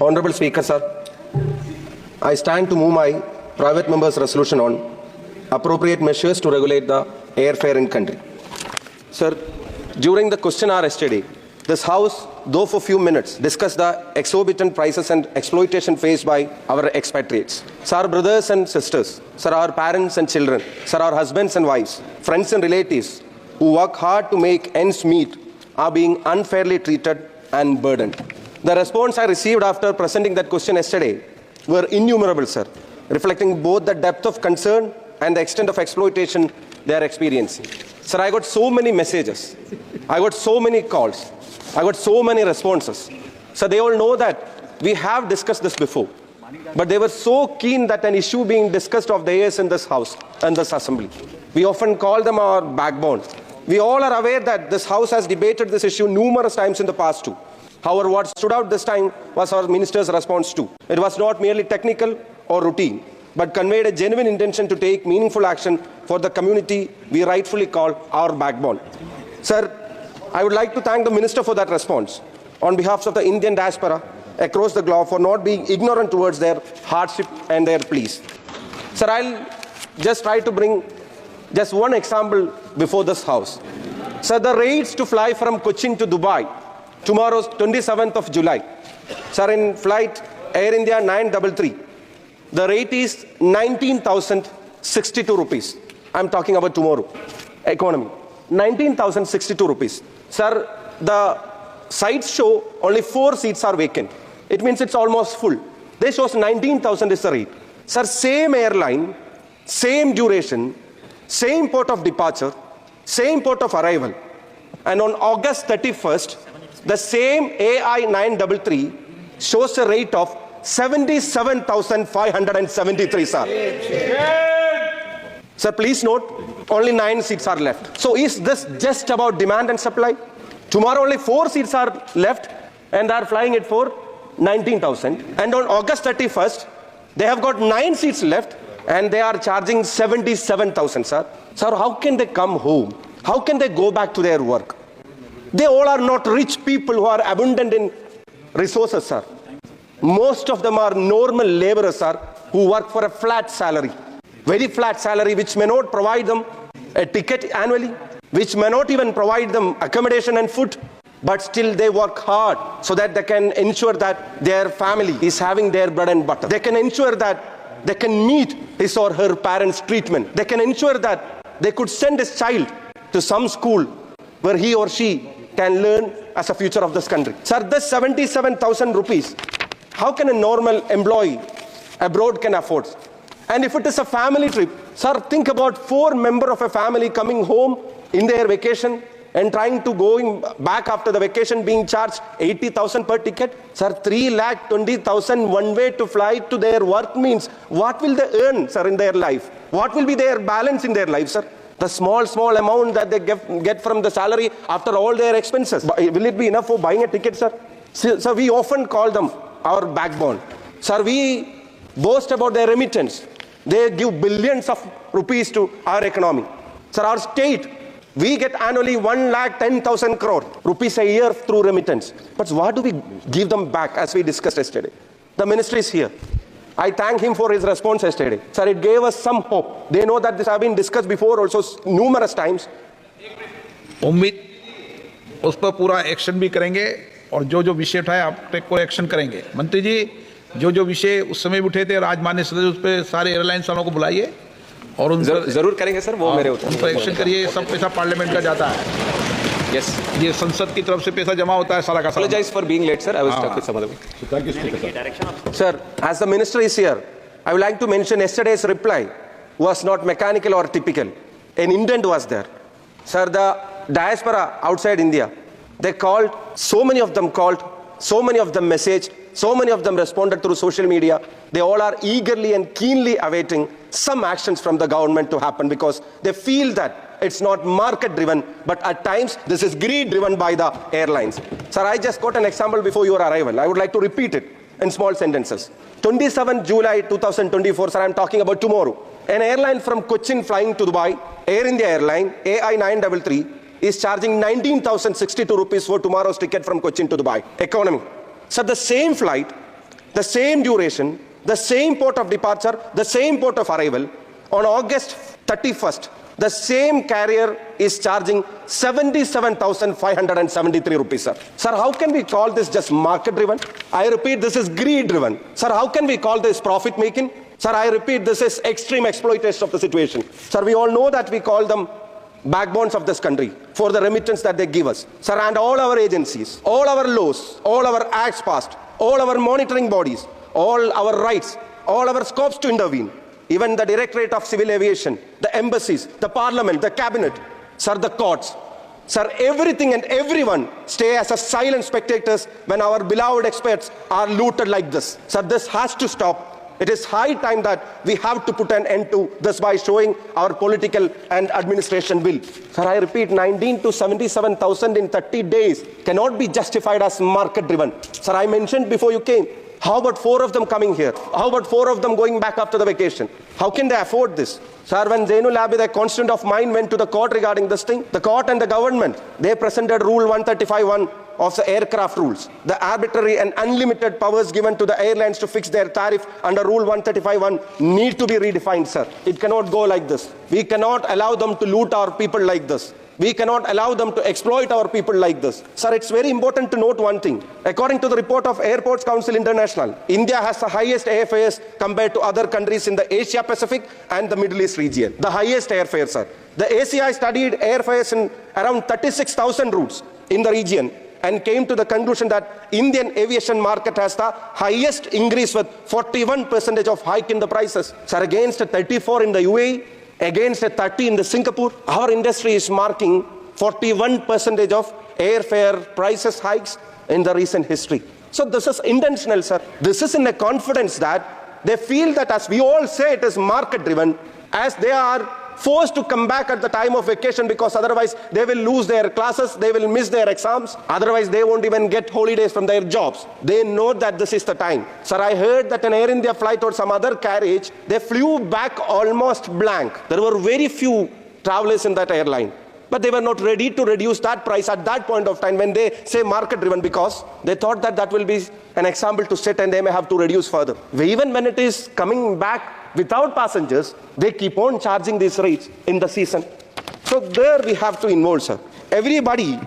Honorable Speaker, sir, I stand to move my private member's resolution on appropriate measures to regulate the airfare in country. Sir, during the question hour yesterday, this House, though for a few minutes, discussed the exorbitant prices and exploitation faced by our expatriates. Sir, our brothers and sisters, sir, our parents and children, sir, our husbands and wives, friends and relatives who work hard to make ends meet are being unfairly treated and burdened. The response I received after presenting that question yesterday were innumerable, sir, reflecting both the depth of concern and the extent of exploitation they are experiencing. Sir, I got so many messages. I got so many calls. I got so many responses. So they all know that we have discussed this before. But they were so keen that an issue being discussed of theirs in this House and this Assembly. We often call them our backbone. We all are aware that this House has debated this issue numerous times in the past too. However, what stood out this time was our minister's response too. It was not merely technical or routine, but conveyed a genuine intention to take meaningful action for the community we rightfully call our backbone. Sir, I would like to thank the Minister for that response on behalf of the Indian diaspora across the globe for not being ignorant towards their hardship and their pleas. Sir, I'll just try to bring just one example before this House. Sir, the rates to fly from Cochin to Dubai, tomorrow's 27th of July. Sir, in flight Air India 933, the rate is 19,062 rupees. I'm talking about tomorrow. Economy. 19,062 rupees. Sir, the sites show only 4 seats are vacant. It means it's almost full. They shows 19,000 is the rate. Sir, same airline, same duration, same port of departure, same port of arrival. And on August 31st, the same AI 933 shows a rate of 77,573, sir. Sir, please note, only 9 seats are left. So is this just about demand and supply? Tomorrow only 4 seats are left and they are flying it for 19,000. And on August 31st, they have got 9 seats left and they are charging 77,000, sir. Sir, how can they come home? How can they go back to their work? They all are not rich people who are abundant in resources, sir. Most of them are normal laborers, sir, who work for a flat salary. Very flat salary, which may not provide them a ticket annually, which may not even provide them accommodation and food, but still they work hard so that they can ensure that their family is having their bread and butter. They can ensure that they can meet his or her parents' treatment. They can ensure that they could send his child to some school where he or she can learn as a future of this country. Sir, this 77,000 rupees, how can a normal employee abroad can afford? And if it is a family trip, sir, think about 4 members of a family coming home in their vacation and trying to going back after the vacation being charged 80,000 per ticket. Sir, 3,20,000 one way to fly to their work means what will they earn, sir, in their life? What will be their balance in their life, sir? The small amount that they get from the salary after all their expenses. Will it be enough for buying a ticket, sir? So we often call them our backbone. Sir, we boast about their remittance. They give billions of rupees to our economy. Sir, our state, we get annually 1,10,000 crore rupees a year through remittance. But what do we give them back, as we discussed yesterday? The ministry is here. I thank him for his response yesterday. Sir, it gave us some hope. They know that this has been discussed before also numerous times. उम्मीद उस पर पूरा action भी करेंगे और जो जो विषय उठाए आप पे कोई एक्शन करेंगे। मंत्री जी, जो जो विषय उस समय उठे थे राजमान्य सदस्य, उस पर सारे एयरलाइंस वालों को बुलाइए और उन जरूर करेंगे सर, वो मेरे उन पर एक्शन करिए। सब पैसा पार्लियामेंट का जाता है। Yes. ये संसद की तरफ से पैसा जमा होता है सारा का सारा। Apologize for being late, sir. I was stuck with some other thing. Thank you, Speaker. Sir, as the minister is here, I would like to mention yesterday's reply was not mechanical or typical. An intent was there. Sir, the diaspora outside India, they called, so many of them called, so many of them messaged, so many of them responded through social media. They all are eagerly and keenly awaiting some actions from the government to happen because they feel that it's not market driven, but at times this is greed driven by the airlines. Sir, I just got an example before your arrival. I would like to repeat it in small sentences. 27 July 2024, sir, I'm talking about tomorrow. An airline from Cochin flying to Dubai, Air India airline, AI 933, is charging 19,062 rupees for tomorrow's ticket from Cochin to Dubai. Economy. Sir, the same flight the same duration, the same port of departure, the same port of arrival. On August 31st, the same carrier is charging 77,573 rupees, sir. Sir, how can we call this just market-driven? I repeat, this is greed-driven. Sir, how can we call this profit-making? Sir, I repeat, this is extreme exploitation of the situation. Sir, we all know that we call them backbones of this country for the remittance that they give us. Sir, and all our agencies, all our laws, all our acts passed, all our monitoring bodies, all our rights, all our scopes to intervene, even the Directorate of Civil Aviation, the embassies, the parliament, the cabinet, sir, the courts, sir, everything and everyone stay as a silent spectators when our beloved experts are looted like this. Sir, this has to stop. It is high time that we have to put an end to this by showing our political and administration will. Sir, I repeat, 19 to 77,000 in 30 days cannot be justified as market-driven. Sir, I mentioned before you came, how about 4 of them coming here? How about 4 of them going back after the vacation? How can they afford this? Sir, when Zainul Abid, a constant of mine, went to the court regarding this thing, the court and the government, they presented Rule 135(1) of the aircraft rules. The arbitrary and unlimited powers given to the airlines to fix their tariff under Rule 135(1) need to be redefined, sir. It cannot go like this. We cannot allow them to loot our people like this. We cannot allow them to exploit our people like this. Sir, it's very important to note one thing. According to the report of Airports Council International, India has the highest airfares compared to other countries in the Asia Pacific and the Middle East region. The highest airfares, sir. The ACI studied airfares in around 36,000 routes in the region and came to the conclusion that Indian aviation market has the highest increase with 41% of hike in the prices. Sir, against 34 in the UAE, against 30 in the Singapore, our industry is marking 41% of airfare prices hikes in the recent history. So this is intentional, sir. This is in a confidence that they feel that, as we all say, it is market driven, as they are forced to come back at the time of vacation because otherwise they will lose their classes, they will miss their exams, otherwise they won't even get holidays from their jobs. They know that this is the time. Sir, I heard that an Air India flight or some other carriage, they flew back almost blank. There were very few travelers in that airline, but they were not ready to reduce that price at that point of time when they say market driven, because they thought that that will be an example to set and they may have to reduce further. Even when it is coming back without passengers, they keep on charging these rates in the season. So there we have to involve, sir. Everybody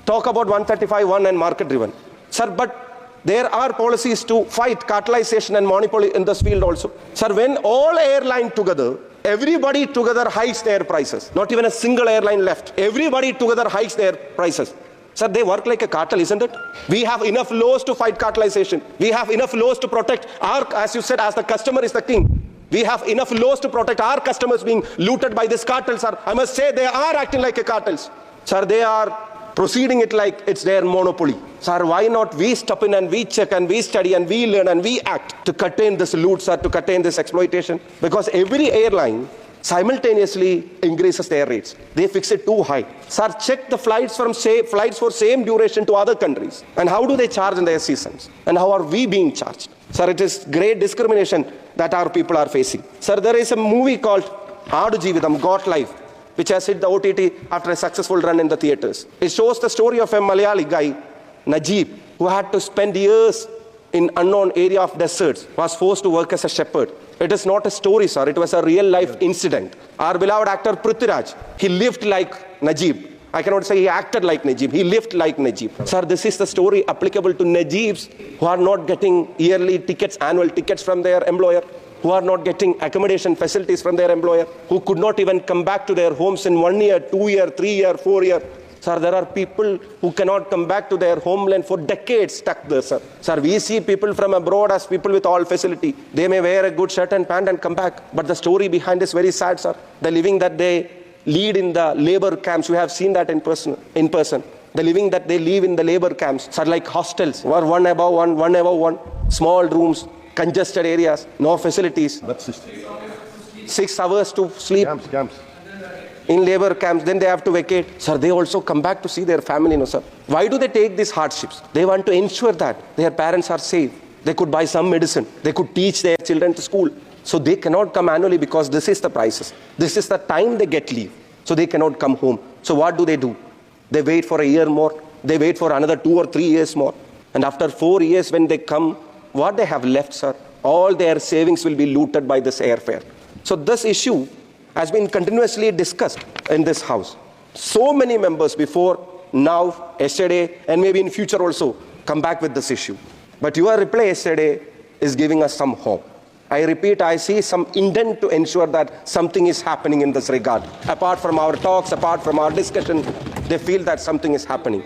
talk about 135(1) and market driven. Sir, but there are policies to fight cartelization and monopoly in this field also. Sir, when all airlines together, everybody together hikes their prices. Not even a single airline left. Everybody together hikes their prices. Sir, they work like a cartel, isn't it? We have enough laws to fight cartelization. We have enough laws to protect our, as you said, as the customer is the king. We have enough laws to protect our customers being looted by this cartel, sir. I must say they are acting like a cartels. Sir, they are proceeding it like it's their monopoly. Sir, why not we step in and we check and we study and we learn and we act to contain this loot, sir, to contain this exploitation? Because every airline simultaneously increases their rates. They fix it too high. Sir, check the flights for same duration to other countries. And how do they charge in their seasons? And how are we being charged? Sir, it is great discrimination that our people are facing. Sir, there is a movie called Aadu Jeevitham, Got Life, which has hit the OTT after a successful run in the theatres. It shows the story of a Malayali guy, Najib, who had to spend years in unknown area of deserts, was forced to work as a shepherd. It is not a story, sir. It was a real life incident. Our beloved actor Prithviraj, he lived like Najib. I cannot say he acted like Najib. He lived like Najib. Sir, this is the story applicable to Najibs who are not getting yearly tickets, annual tickets from their employer, who are not getting accommodation facilities from their employer, who could not even come back to their homes in 1 year, 2 year, 3 year, 4 year. Sir, there are people who cannot come back to their homeland for decades stuck there, sir. Sir, we see people from abroad as people with all facility. They may wear a good shirt and pant and come back. But the story behind is very sad, sir. The living that they lead in the labor camps, we have seen that in person. The living that they live in the labor camps are like hostels, or one above one, small rooms, congested areas, no facilities. That's 6 hours to sleep. Camps. In labor camps, then they have to vacate. Sir, they also come back to see their family, no, sir. Why do they take these hardships? They want to ensure that their parents are safe. They could buy some medicine. They could teach their children to school. So they cannot come annually because this is the prices. This is the time they get leave. So they cannot come home. So what do? They wait for a year more. They wait for another 2 or 3 years more. And after 4 years when they come, what they have left, sir, all their savings will be looted by this airfare. So this issue has been continuously discussed in this house. So many members before, now, yesterday, and maybe in future also come back with this issue. But your reply yesterday is giving us some hope. I repeat, I see some intent to ensure that something is happening in this regard. Apart from our talks, apart from our discussion, they feel that something is happening.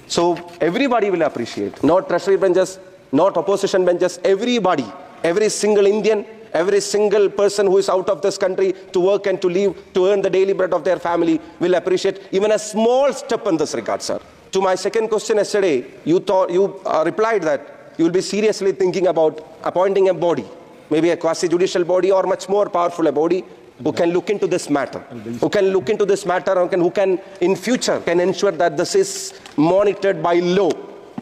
So everybody will appreciate, not treasury benches, not opposition benches, everybody, every single Indian, every single person who is out of this country to work and to live, to earn the daily bread of their family will appreciate even a small step in this regard, sir. To my second question yesterday, you replied that you will be seriously thinking about appointing a body, maybe a quasi-judicial body or much more powerful a body who can look into this matter, who can in future can ensure that this is monitored by law.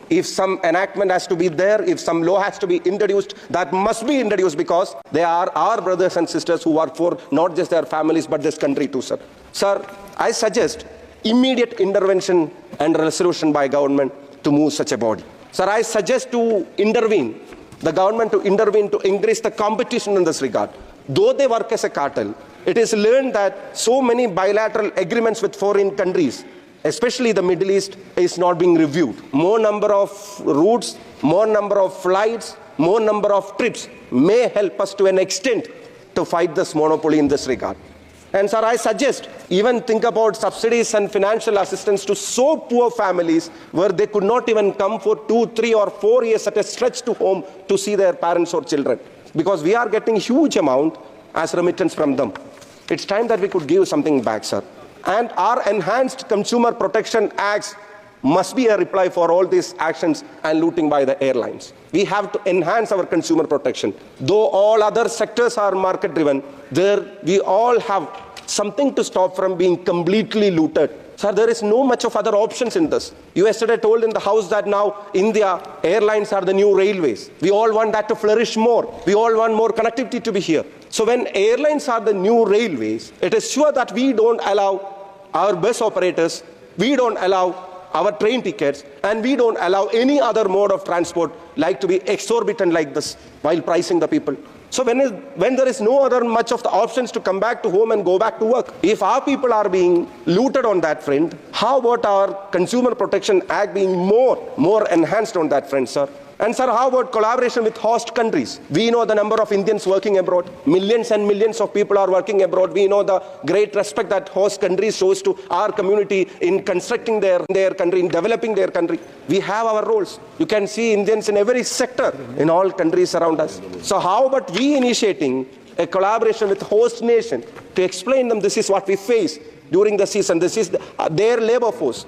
If some enactment has to be there, if some law has to be introduced, that must be introduced because they are our brothers and sisters who work for not just their families but this country too, sir. Sir, I suggest immediate intervention and resolution by government to move such a body. Sir, I suggest to intervene, the government to intervene to increase the competition in this regard. Though they work as a cartel, it is learned that so many bilateral agreements with foreign countries, especially the Middle East, is not being reviewed. More number of routes, more number of flights, more number of trips may help us to an extent to fight this monopoly in this regard. And sir, I suggest even think about subsidies and financial assistance to so poor families where they could not even come for 2, 3 or 4 years at a stretch to home to see their parents or children. Because we are getting huge amount as remittance from them. It's time that we could give something back, sir. And our enhanced consumer protection acts must be a reply for all these actions and looting by the airlines. We have to enhance our consumer protection. Though all other sectors are market driven, there we all have something to stop from being completely looted. Sir, there is no much of other options in this. You yesterday told in the house that now India, airlines are the new railways. We all want that to flourish more. We all want more connectivity to be here. So when airlines are the new railways, it is sure that we don't allow our bus operators, we don't allow our train tickets, and we don't allow any other mode of transport like to be exorbitant like this while pricing the people. So when there is no other much of the options to come back to home and go back to work, if our people are being looted on that front, how about our Consumer Protection Act being more enhanced on that front, sir? And sir, how about collaboration with host countries? We know the number of Indians working abroad. Millions and millions of people are working abroad. We know the great respect that host countries shows to our community in constructing their country, in developing their country. We have our roles. You can see Indians in every sector in all countries around us. So how about we initiating a collaboration with host nation to explain them this is what we face during the season. This is their labor force.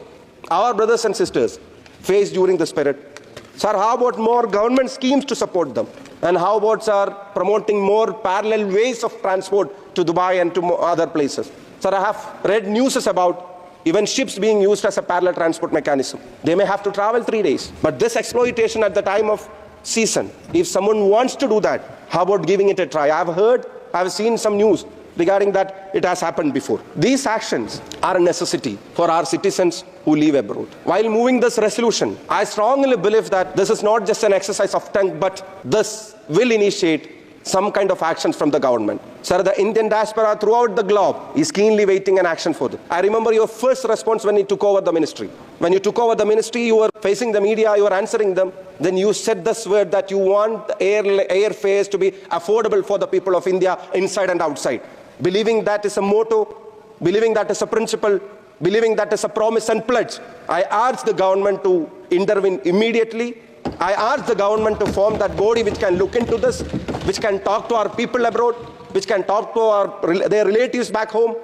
Our brothers and sisters face during this period. Sir, how about more government schemes to support them? And how about, sir, promoting more parallel ways of transport to Dubai and to other places? Sir, I have read news about even ships being used as a parallel transport mechanism. They may have to travel 3 days. But this exploitation at the time of season, if someone wants to do that, how about giving it a try? I've seen some news regarding that it has happened before. These actions are a necessity for our citizens who live abroad. While moving this resolution, I strongly believe that this is not just an exercise of tongue, but this will initiate some kind of actions from the government. Sir, the Indian diaspora throughout the globe is keenly waiting an action for them. I remember your first response when you took over the ministry. When you took over the ministry, you were facing the media, you were answering them. Then you said this word that you want airfares to be affordable for the people of India inside and outside. Believing that is a motto, believing that is a principle, believing that is a promise and pledge, I urge the government to intervene immediately. I urge the government to form that body which can look into this, which can talk to our people abroad, which can talk to their relatives back home,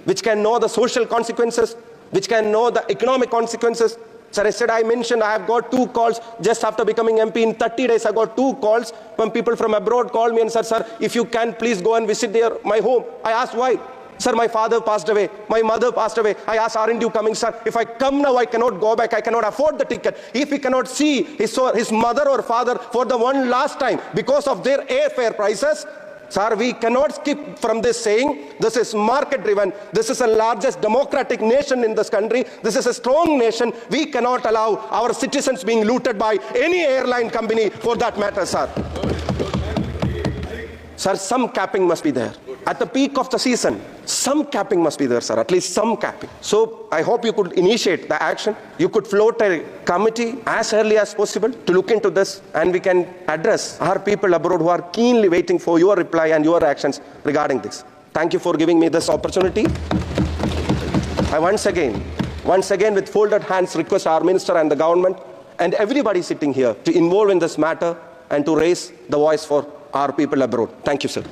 which can know the social consequences, which can know the economic consequences. Sir, yesterday I mentioned I have got 2 calls just after becoming MP. In 30 days, I got 2 calls from people from abroad called me and said, sir, if you can, please go and visit my home. I asked why. Sir, my father passed away. My mother passed away. I asked, aren't you coming, sir? If I come now, I cannot go back. I cannot afford the ticket. If he cannot see his mother or father for the one last time because of their airfare prices, Sir, we cannot skip from this saying this is market driven. This is the largest democratic nation in this country. This is a strong nation. We cannot allow our citizens being looted by any airline company for that matter, sir. Sir, some capping must be there. At the peak of the season, some capping must be there, sir, at least some capping. So I hope you could initiate the action. You could float a committee as early as possible to look into this, and we can address our people abroad who are keenly waiting for your reply and your actions regarding this. Thank you for giving me this opportunity. I once again with folded hands request our minister and the government and everybody sitting here to involve in this matter and to raise the voice for our people abroad. Thank you, sir.